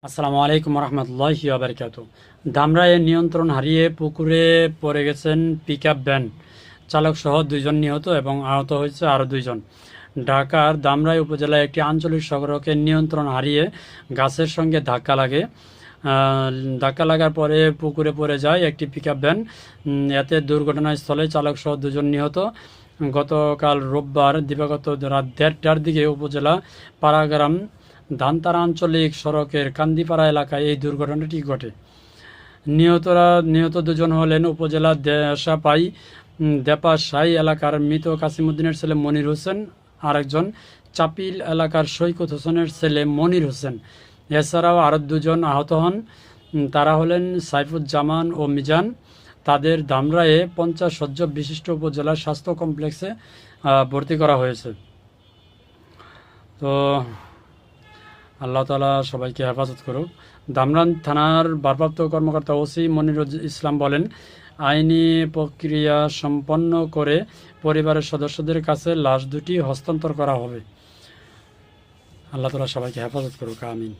আসসালামু আলাইকুম রহমতুল্লাহি ওয়া বারাকাতুহু। ধামরাইয়ে নিয়ন্ত্রণ হারিয়ে পুকুরে পড়ে গেছেন পিকআপ ভ্যান চালক সহ 2 জন নিহত এবং আহত হয়েছে আরও 2 জন। ঢাকার ধামরাই উপজেলায় একটি আঞ্চলিক সড়কে নিয়ন্ত্রণ হারিয়ে গাছের সঙ্গে ধাক্কা লাগে। ধাক্কা লাগার পরে পুকুরে পড়ে যায় একটি পিকআপ ভ্যান। এতে দুর্ঘটনাস্থলে চালক সহ 2 জন নিহত। গতকাল রোববার দিবাগত রাত 1:30টার দিকে উপজেলা পাড়াগ্রাম ধানতারা আঞ্চলিক সড়কের কান্দিপাড়া এলাকায় এই দুর্ঘটনাটি ঘটে। নিহত 2 জন হলেন উপজেলা দেপাশাই এলাকার মৃত কাসিমউদ্দিনের ছেলে মনির হোসেন, আরেকজন চাপিল এলাকার সৈকত হোসেনের ছেলে মনির হোসেন। এছাড়াও আরও 2 জন আহত হন। তারা হলেন সাইফুজ্জামান ও মিজান। তাদের ধামরাইয়ে 50 শয্যা বিশিষ্ট উপজেলা স্বাস্থ্য কমপ্লেক্সে ভর্তি করা হয়েছে। তো আল্লাহ তাআলা সবাইকে হেফাজত করুক। ধামরাই থানার ভারপ্রাপ্ত কর্মকর্তা ওসি মনিরুল ইসলাম বলেন, আইনি প্রক্রিয়া সম্পন্ন করে পরিবারের সদস্যদের কাছে লাশ দুটি হস্তান্তর করা হবে। আল্লাহ তাআলা সবাইকে হেফাজত করুক, আমিন।